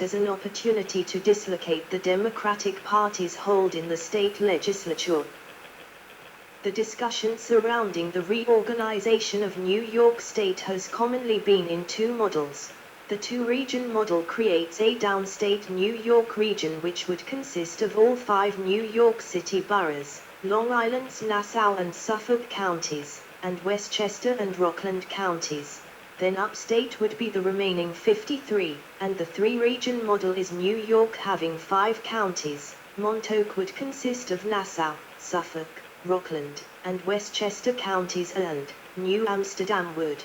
as an opportunity to dislocate the Democratic Party's hold in the state legislature. The discussion surrounding the reorganization of New York State has commonly been in two models. The two-region model creates a downstate New York region which would consist of all 5 New York City boroughs, Long Island's Nassau and Suffolk counties, and Westchester and Rockland counties. Then upstate would be the remaining 53, and the three-region model is New York having 5 counties. Montauk would consist of Nassau, Suffolk, Rockland, and Westchester counties, and New Amsterdam would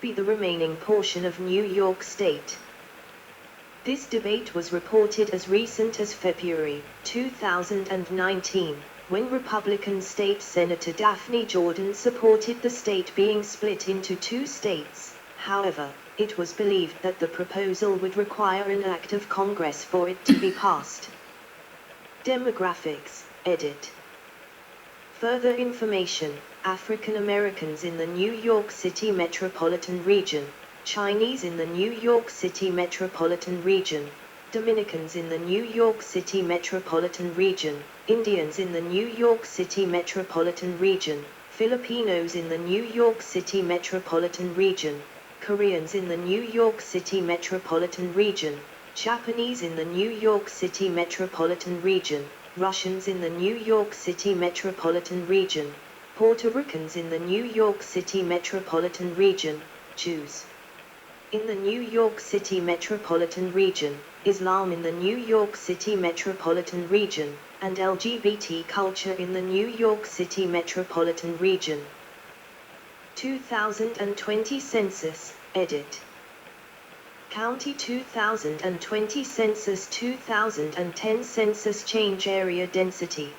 be the remaining portion of New York State. This debate was reported as recent as February 2019, when Republican State Senator Daphne Jordan supported the state being split into 2 states. However, it was believed that the proposal would require an act of Congress for it to be passed. Demographics, edit. Further information: African Americans in the New York City metropolitan region, Chinese in the New York City metropolitan region, Dominicans in the New York City metropolitan region, Indians in the New York City metropolitan region, Filipinos in the New York City metropolitan region, Koreans in the New York City metropolitan region, Japanese in the New York City metropolitan region, Russians in the New York City metropolitan region, Puerto Ricans in the New York City metropolitan region, Jews in the New York City metropolitan region, Islam in the New York City metropolitan region, and LGBT culture in the New York City metropolitan region. 2020 Census, edit. County 2020 Census 2010 Census change area density.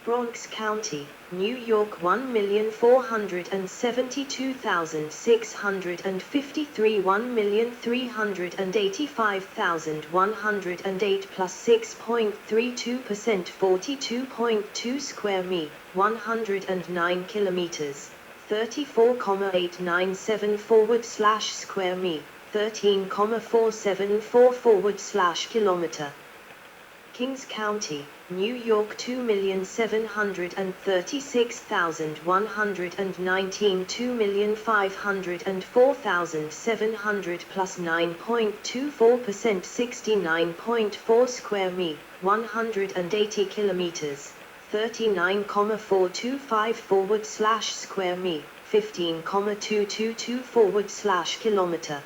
Bronx County, New York 1,472,653 1,385,108 plus 6.32% 42.2 square mi, 109 kilometers, 34,897 square mi, 13,474 kilometer. Kings County, New York 2,736,119 2,504,700 plus 9.24% 69.4 square mi, 180 kilometers, 39,425 square mi, 15,222 kilometer.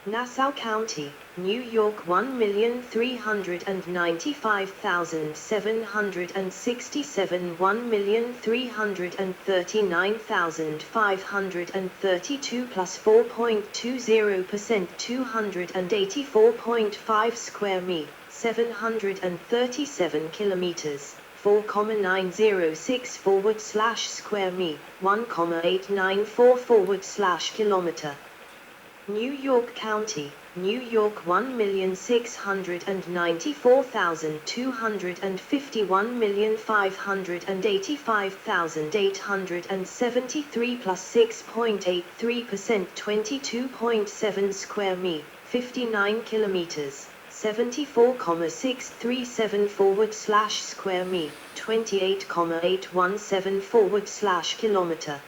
Nassau County, New York 1,395,767 1,339,532 plus 4.20% 284.5 square mi, 737 kilometers, 4,906 square mi, 1,894 kilometer. New York County, New York 1,694,251 1,585,873 plus 6.83% 22.7 square mi, 59 kilometers, 74,637 square mi, 28,817 kilometer.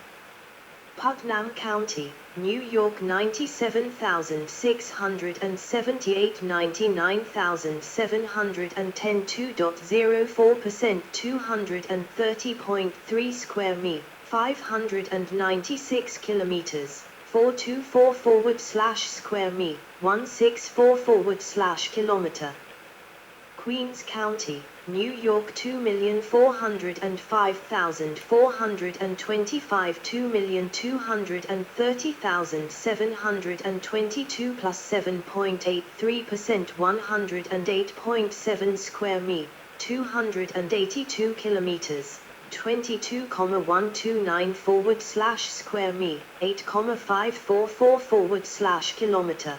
Putnam County, New York 97,678 99,710 2.04% 230.3 square mi, 596 kilometers, 424 square mi, 164 kilometer. Queens County, New York 2,405,425 2,230,722 plus 7.83% 108.7 square mi, 282 kilometers, 22,129 square mi, 8,544 kilometer.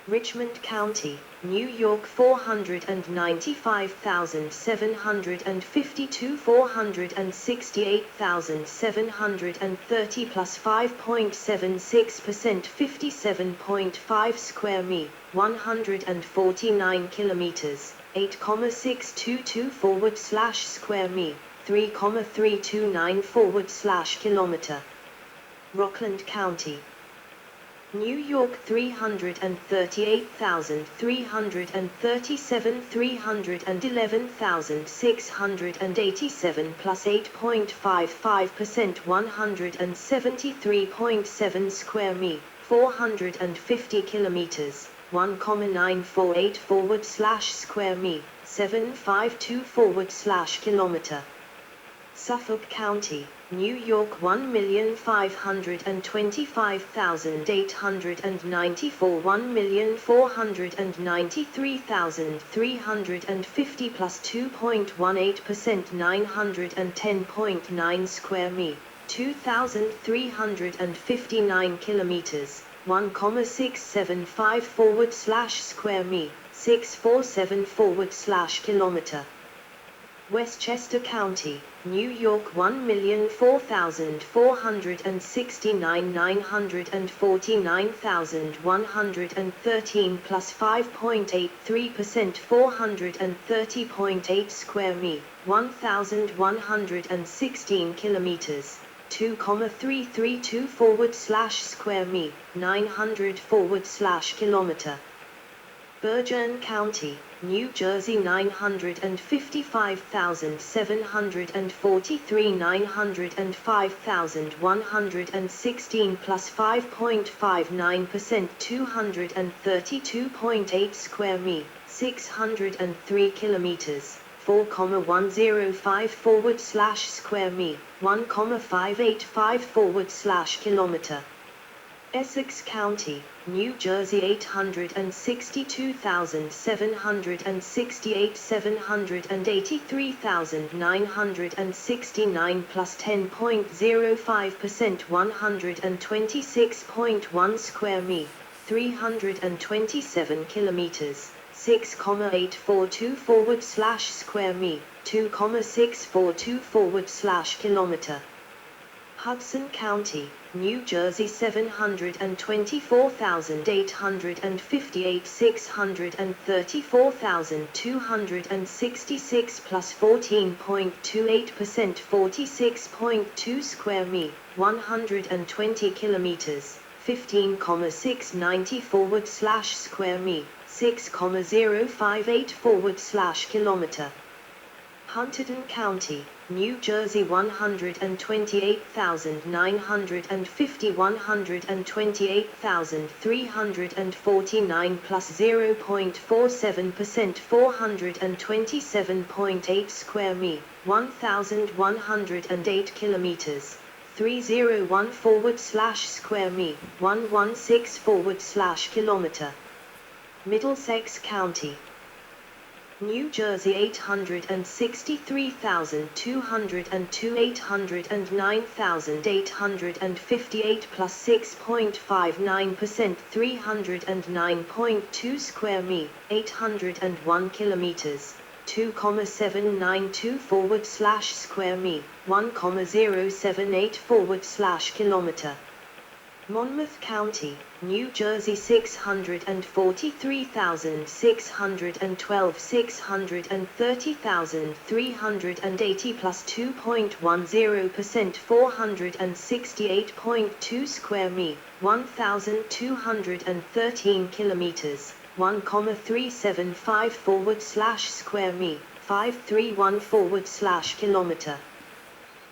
Richmond County, New York 495,752 468,730 plus 5.76% 57.5 square mi, 149 kilometers, 8,622 square mi, 3,329 kilometer. Rockland County, New York 338,337 311,687 plus 8.55% 173.7 square mi, 450 kilometers, 1,948 square mi, 752 kilometer. Suffolk County, New York 1,525,894 1,493,350 plus 2.18% 910.9 square mi, 2,359 kilometers, 1,675 square mi, 647 kilometer. Westchester County, New York 1,004,469 949,113 plus 5.83% 430.8 square mi, 1,116 kilometers, 2,332 square mi, 900 kilometer. Bergen County, New Jersey 955,743 905,116 plus 5.59% 232.8 square mi, 603 kilometers, 4,105 square mi, 1,585 kilometer. Essex County, New Jersey 862,768 783,969 plus 10.05% 126.1 square mi, 327 kilometers, 6,842 square mi, 2,642 kilometer. Hudson County, New Jersey 724,858 634,266 plus 14.28% 46.2 square mi, 120 kilometers, 15,694 square mi, 6,058 kilometer. Hunterdon County, New Jersey 128,950 128,349 plus 0.47% 427.8 square mi, 1,108 kilometers, 3,014 square mi, 116 kilometer. Middlesex County, New Jersey 863,202 809,858 plus 6.59% 309.2 square mi, 801 kilometers, 2,792 square mi, 1,078 kilometer. Monmouth County, New Jersey 643,612 630,380 plus 2.10% 468.2 square mi, 1,213 kilometers, 1,375 square mi, 531 kilometer.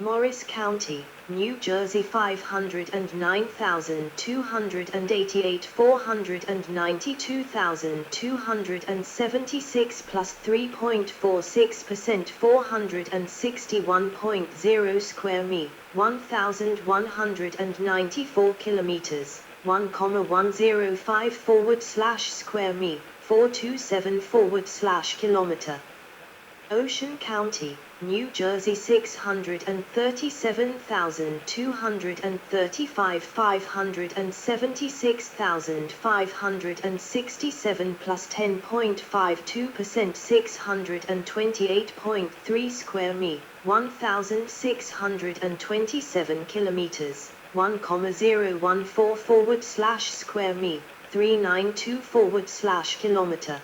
Morris County, New Jersey 509,288 492,276 plus 3.46% 461.0 square mi, 1,194 kilometers, 1,105 square mi, 427 kilometer. Ocean County, New Jersey 637,235 576,567 plus 10.52% 628.3 square mi, 1,627 kilometers, 1,014 square mi, 392/km.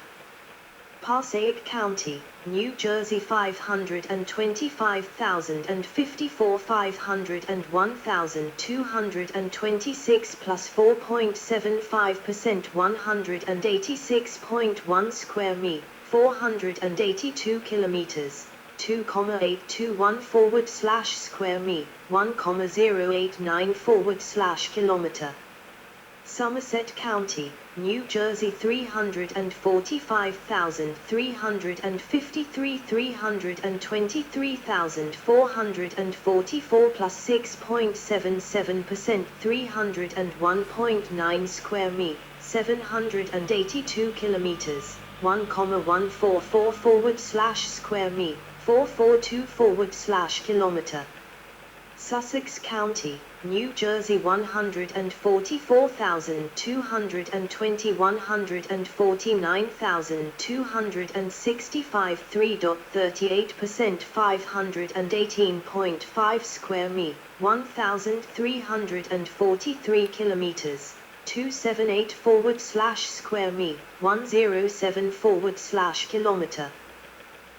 Passaic County, New Jersey 525,054 500 and 1,226 plus 4.75% 186.1 square mi, 482 kilometers, 2,821/square mi, 1,089/kilometer. Somerset County, New Jersey 345,353 323,444 plus 6.77% 301.9 square mi, 782 kilometers, 1,144/square mi, 442/kilometer. Sussex County, New Jersey 144,220 149,265 3.38% 518.5 square mi, 1,343 kilometers, 278/square mi, 107/kilometer.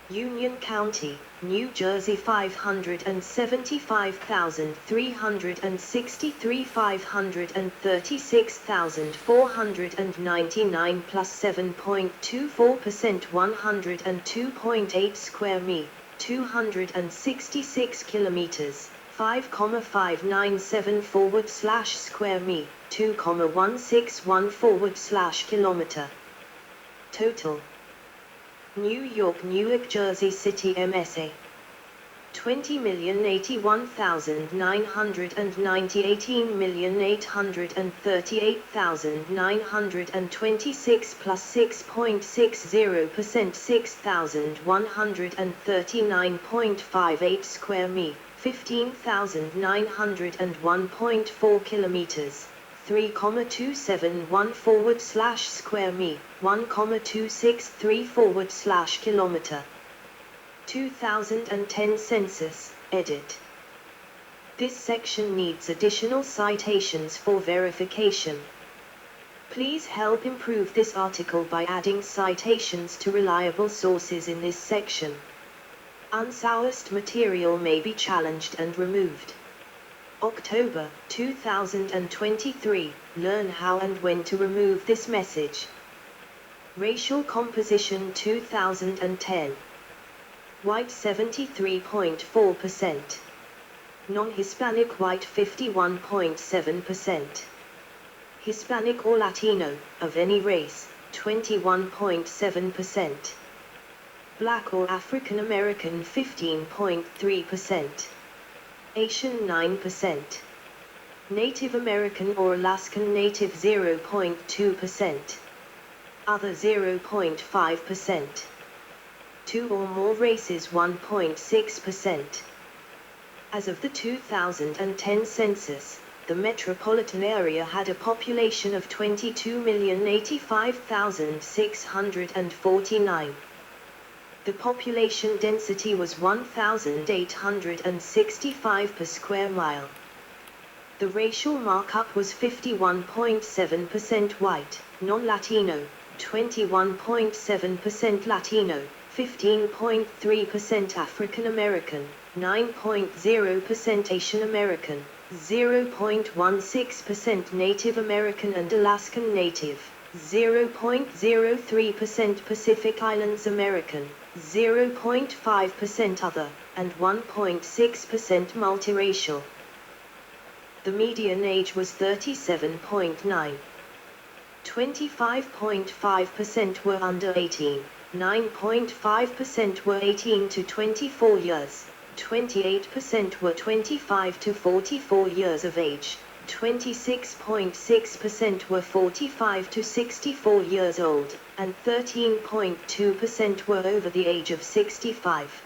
Union County, New Jersey 575,363 536,499 plus 7.24% 102.8 square mi, 266 kilometers, 5,597/square mi, 2,161/kilometer. Total. New York, Newark, Jersey City, MSA 20,081,990 18,838,926 plus 6.60% 6,139.58 square mi, 15,901.4 kilometers, 3,271/square mi, 1,263/kilometer. 2010 Census, edit. This section needs additional citations for verification. Please help improve this article by adding citations to reliable sources in this section. Unsourced material may be challenged and removed. October 2023, learn how and when to remove this message. Racial composition 2010. White 73.4%. Non-Hispanic white 51.7%. Hispanic or Latino, of any race, 21.7%. Black or African American 15.3%. Asian 9%. Native American or Alaskan Native 0.2%. Other 0.5%. Two or more races 1.6%. As of the 2010 census, the metropolitan area had a population of 22,085,649. The population density was 1,865 per square mile. The racial markup was 51.7% white, non-Latino, 21.7% Latino, 15.3% African American, 9.0% Asian American, 0.16% Native American and Alaskan Native, 0.03% Pacific Islands American, 0.5% other, and 1.6% multiracial. The median age was 37.9. 25.5% were under 18, 9.5% were 18 to 24 years, 28% were 25 to 44 years of age, 26.6% were 45 to 64 years old, and 13.2% were over the age of 65.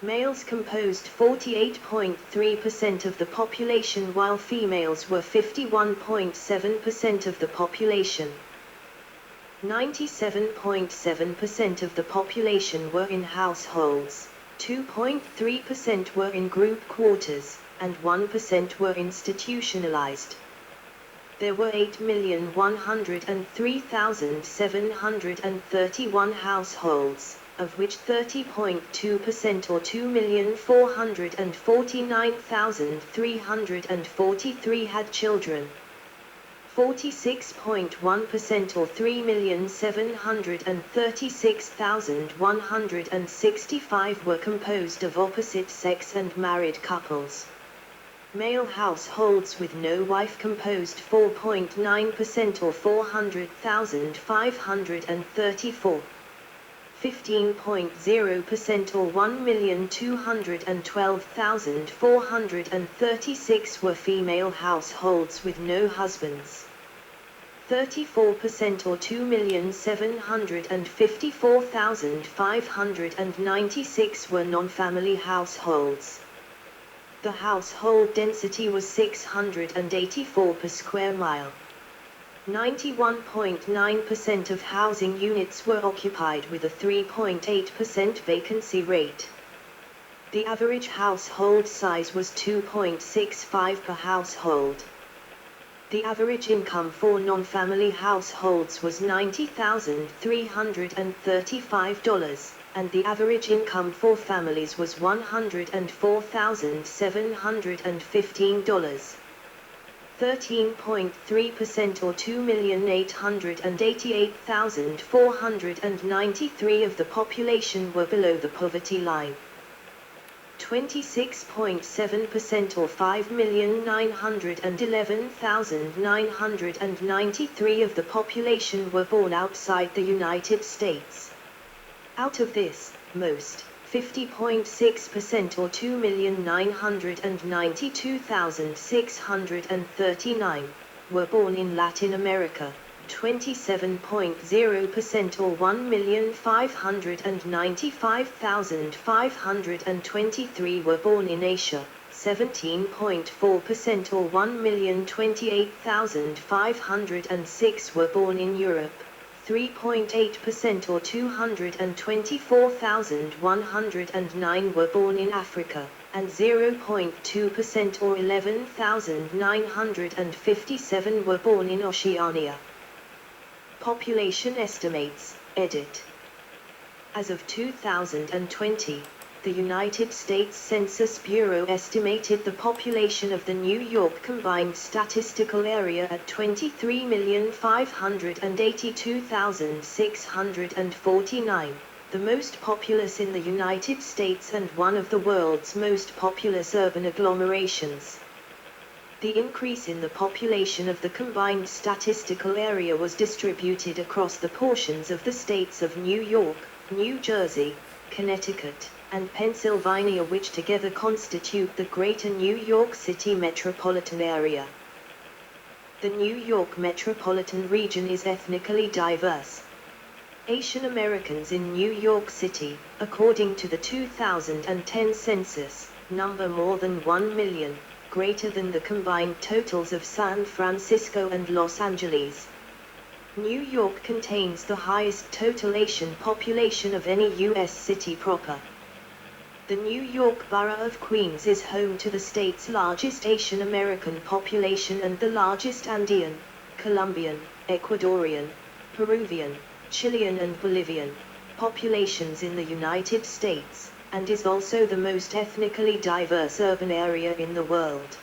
Males composed 48.3% of the population while females were 51.7% of the population. 97.7% of the population were in households, 2.3% were in group quarters, and 1% were institutionalized. There were 8,103,731 households, of which 30.2% or 2,449,343 had children. 46.1% or 3,736,165 were composed of opposite-sex and married couples. Male households with no wife composed 4.9% or 400,534. 15.0% or 1,212,436 were female households with no husbands. 34% or 2,754,596 were non-family households. The household density was 684 per square mile. 91.9% of housing units were occupied with a 3.8% vacancy rate. The average household size was 2.65 per household. The average income for non-family households was $90,335, and the average income for families was $104,715. 13.3% or 2,888,493 of the population were below the poverty line. 26.7% or 5,911,993 of the population were born outside the United States. Out of this, most, 50.6% or 2,992,639, were born in Latin America. 27.0% or 1,595,523 were born in Asia, 17.4% or 1,028,506 were born in Europe, 3.8% or 224,109 were born in Africa, and 0.2% or 11,957 were born in Oceania. Population estimates, edit. As of 2020, the United States Census Bureau estimated the population of the New York Combined Statistical Area at 23,582,649, the most populous in the United States and one of the world's most populous urban agglomerations. The increase in the population of the combined statistical area was distributed across the portions of the states of New York, New Jersey, Connecticut, and Pennsylvania, which together constitute the Greater New York City metropolitan area. The New York metropolitan region is ethnically diverse. Asian Americans in New York City, according to the 2010 census, number more than 1 million. Greater than the combined totals of San Francisco and Los Angeles. New York contains the highest total Asian population of any U.S. city proper. The New York borough of Queens is home to the state's largest Asian American population and the largest Andean, Colombian, Ecuadorian, Peruvian, Chilean and Bolivian populations in the United States, and is also the most ethnically diverse urban area in the world.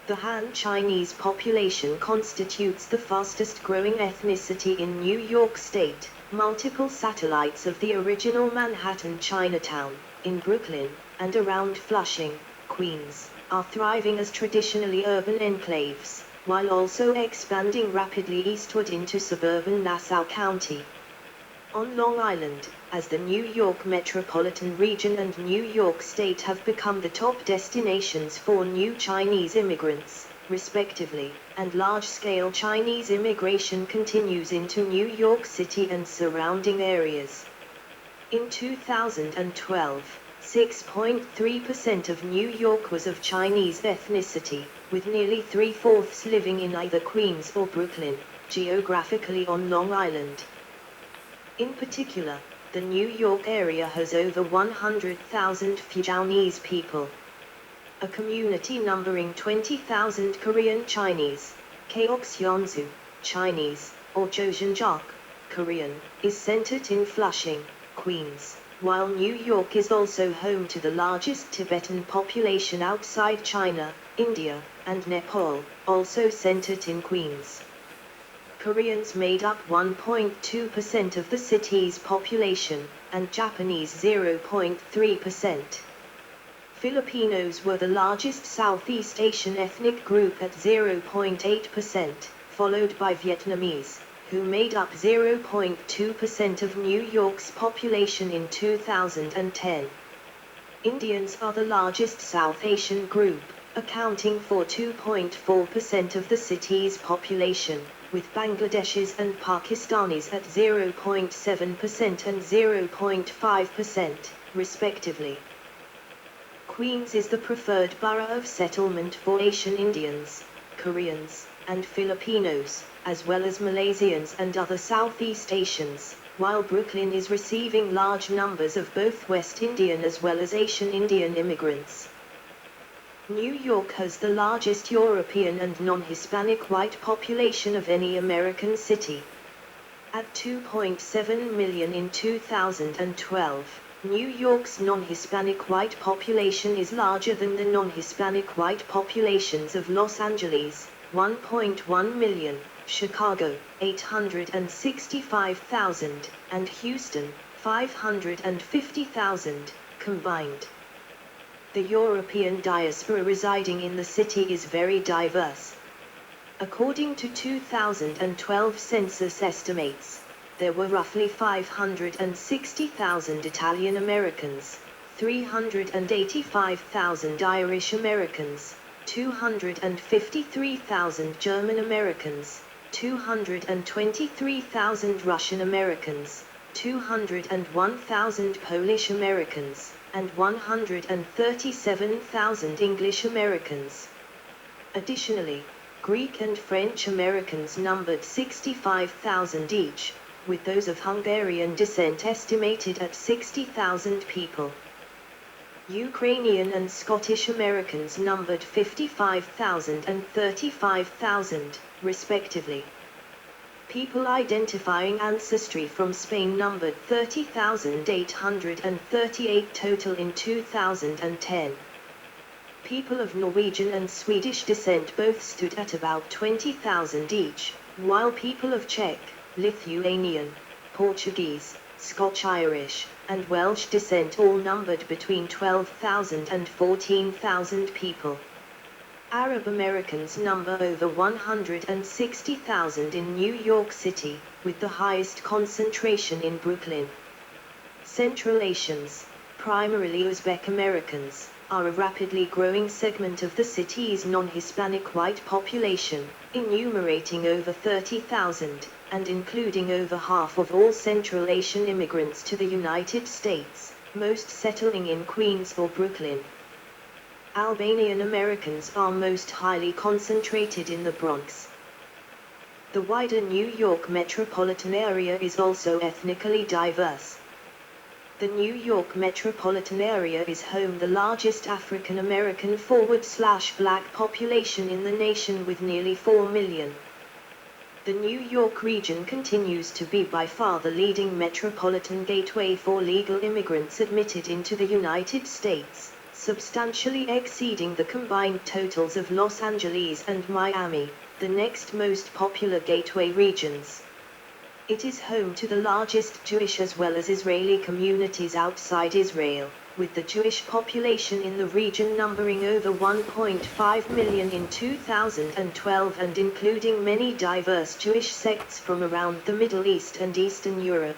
The Han Chinese population constitutes the fastest growing ethnicity in New York State. Multiple satellites of the original Manhattan Chinatown, in Brooklyn, and around Flushing, Queens, are thriving as traditionally urban enclaves, while also expanding rapidly eastward into suburban Nassau County. On Long Island, as the New York metropolitan region and New York State have become the top destinations for new Chinese immigrants, respectively, and large-scale Chinese immigration continues into New York City and surrounding areas. In 2012, 6.3% of New York was of Chinese ethnicity, with nearly 3/4 living in either Queens or Brooklyn, geographically on Long Island. In particular, the New York area has over 100,000 Fujianese people. A community numbering 20,000 Korean Chinese. Gyeongsu, Chinese, or Joseonjak, Korean, is centered in Flushing, Queens, while New York is also home to the largest Tibetan population outside China, India, and Nepal, also centered in Queens. Koreans made up 1.2% of the city's population, and Japanese 0.3%. Filipinos were the largest Southeast Asian ethnic group at 0.8%, followed by Vietnamese, who made up 0.2% of New York's population in 2010. Indians are the largest South Asian group, accounting for 2.4% of the city's population, with Bangladeshis and Pakistanis at 0.7% and 0.5%, respectively. Queens is the preferred borough of settlement for Asian Indians, Koreans, and Filipinos, as well as Malaysians and other Southeast Asians, while Brooklyn is receiving large numbers of both West Indian as well as Asian Indian immigrants. New York has the largest European and non-Hispanic white population of any American city. At 2.7 million in 2012, New York's non-Hispanic white population is larger than the non-Hispanic white populations of Los Angeles, 1.1 million, Chicago, 865,000, and Houston, 550,000, combined. The European diaspora residing in the city is very diverse. According to 2012 census estimates, there were roughly 560,000 Italian Americans, 385,000 Irish Americans, 253,000 German Americans, 223,000 Russian Americans, 201,000 Polish Americans, and 137,000 English Americans. Additionally, Greek and French Americans numbered 65,000 each, with those of Hungarian descent estimated at 60,000 people. Ukrainian and Scottish Americans numbered 55,000 and 35,000, respectively. People identifying ancestry from Spain numbered 30,838 total in 2010. People of Norwegian and Swedish descent both stood at about 20,000 each, while people of Czech, Lithuanian, Portuguese, Scotch-Irish, and Welsh descent all numbered between 12,000 and 14,000 people. Arab Americans number over 160,000 in New York City, with the highest concentration in Brooklyn. Central Asians, primarily Uzbek Americans, are a rapidly growing segment of the city's non-Hispanic white population, enumerating over 30,000, and including over half of all Central Asian immigrants to the United States, most settling in Queens or Brooklyn. Albanian Americans are most highly concentrated in the Bronx. The wider New York metropolitan area is also ethnically diverse. The New York metropolitan area is home to the largest African American /Black population in the nation with nearly 4 million. The New York region continues to be by far the leading metropolitan gateway for legal immigrants admitted into the United States, substantially exceeding the combined totals of Los Angeles and Miami, the next most popular gateway regions. It is home to the largest Jewish as well as Israeli communities outside Israel, with the Jewish population in the region numbering over 1.5 million in 2012 and including many diverse Jewish sects from around the Middle East and Eastern Europe.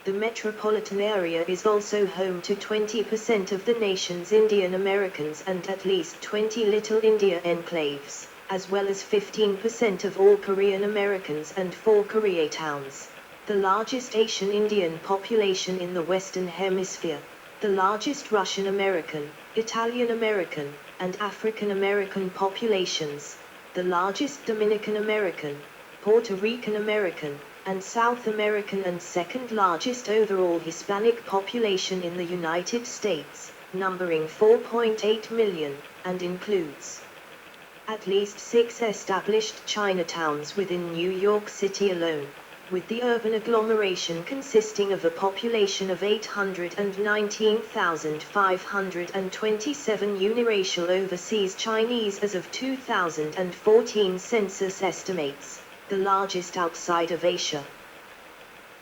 The metropolitan area is also home to 20% of the nation's Indian Americans and at least 20 Little India enclaves, as well as 15% of all Korean Americans and 4 Koreatowns, the largest Asian Indian population in the Western Hemisphere, the largest Russian American, Italian American, and African American populations, the largest Dominican American, Puerto Rican American, and South American and second largest overall Hispanic population in the United States, numbering 4.8 million, and includes At least 6 established Chinatowns within New York City alone, with the urban agglomeration consisting of a population of 819,527 uniracial overseas Chinese as of 2014 census estimates, the largest outside of Asia.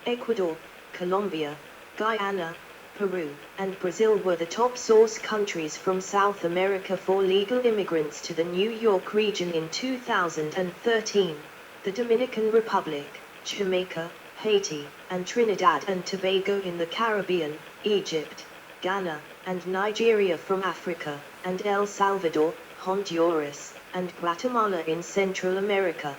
Ecuador, Colombia, Guyana, Peru, and Brazil were the top source countries from South America for legal immigrants to the New York region in 2013. The Dominican Republic, Jamaica, Haiti, and Trinidad and Tobago in the Caribbean, Egypt, Ghana, and Nigeria from Africa, and El Salvador, Honduras, and Guatemala in Central America.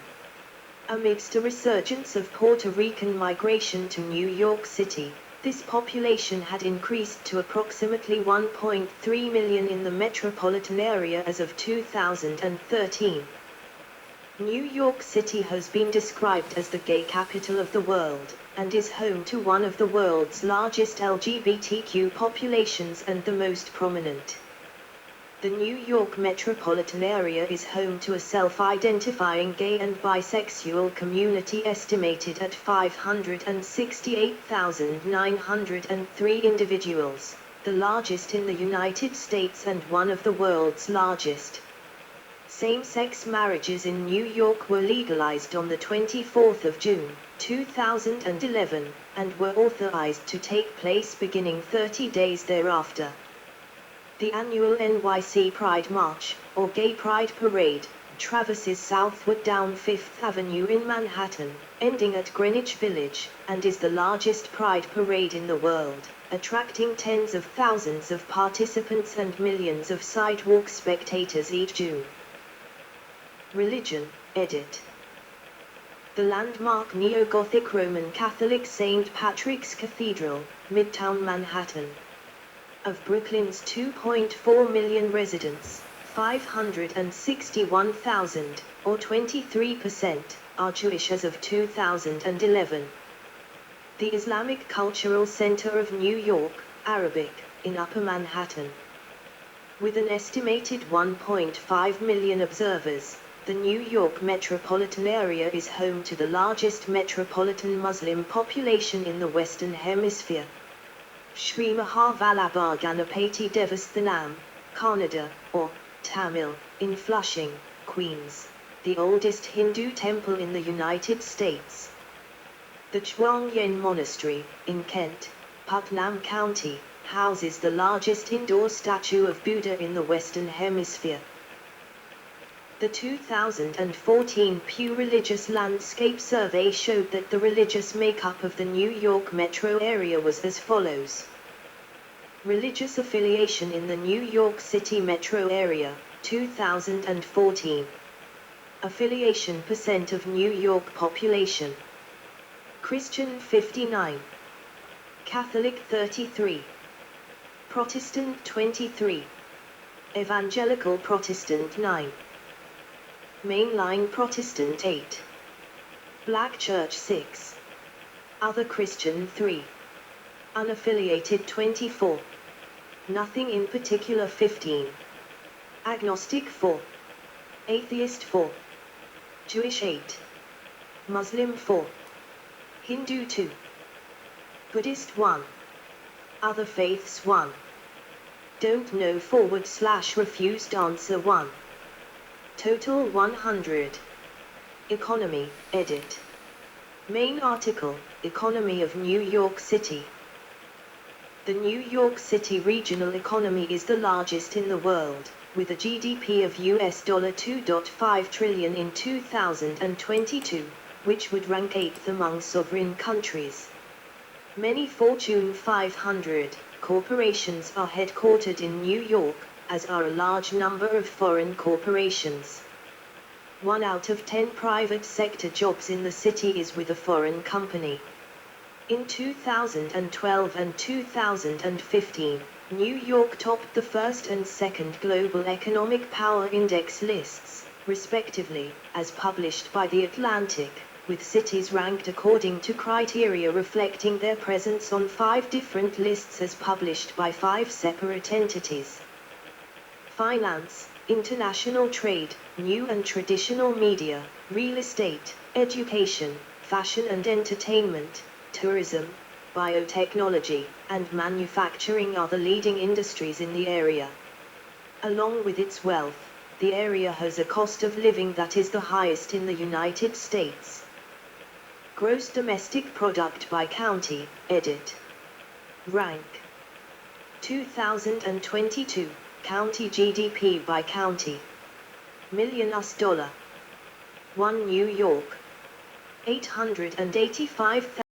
Amidst a resurgence of Puerto Rican migration to New York City, this population had increased to approximately 1.3 million in the metropolitan area as of 2013. New York City has been described as the gay capital of the world, and is home to one of the world's largest LGBTQ populations and the most prominent. The New York metropolitan area is home to a self-identifying gay and bisexual community estimated at 568,903 individuals, the largest in the United States and one of the world's largest. Same-sex marriages in New York were legalized on the 24th of June, 2011, and were authorized to take place beginning 30 days thereafter. The annual NYC Pride March, or Gay Pride Parade, traverses southward down Fifth Avenue in Manhattan, ending at Greenwich Village, and is the largest pride parade in the world, attracting tens of thousands of participants and millions of sidewalk spectators each June. Religion, edit. The landmark neo-Gothic Roman Catholic St. Patrick's Cathedral, Midtown Manhattan. Of Brooklyn's 2.4 million residents, 561,000, or 23%, are Jewish as of 2011. The Islamic Cultural Center of New York, Arabic, in Upper Manhattan. With an estimated 1.5 million observers, the New York metropolitan area is home to the largest metropolitan Muslim population in the Western Hemisphere. Sri Mahavallabha Ganapati Devasthanam, Kannada, or Tamil, in Flushing, Queens, the oldest Hindu temple in the United States. The Chuang Yen Monastery, in Kent, Putnam County, houses the largest indoor statue of Buddha in the Western Hemisphere. The 2014 Pew Religious Landscape Survey showed that the religious makeup of the New York metro area was as follows. Religious affiliation in the New York City metro area, 2014. Affiliation percent of New York population. Christian 59. Catholic 33. Protestant 23. Evangelical Protestant 9. Mainline Protestant 8. Black Church 6. Other Christian 3. Unaffiliated 24. Nothing in particular 15. Agnostic 4. Atheist 4. Jewish 8. Muslim 4. Hindu 2. Buddhist 1. Other faiths 1. Don't know / refused answer 1. Total 100. Economy, edit. Main article, Economy of New York City. The New York City regional economy is the largest in the world, with a GDP of US $2.5 trillion in 2022, which would rank 8th among sovereign countries. Many Fortune 500 corporations are headquartered in New York, as are a large number of foreign corporations. 1 out of 10 private sector jobs in the city is with a foreign company. In 2012 and 2015, New York topped the first and second Global Economic Power Index lists, respectively, as published by The Atlantic, with cities ranked according to criteria reflecting their presence on 5 different lists as published by 5 separate entities. Finance, international trade, new and traditional media, real estate, education, fashion and entertainment, tourism, biotechnology, and manufacturing are the leading industries in the area. Along with its wealth, the area has a cost of living that is the highest in the United States. Gross domestic product by county, edit. Rank. 2022, county GDP by county. Million US dollar. 1 New York. 885,000.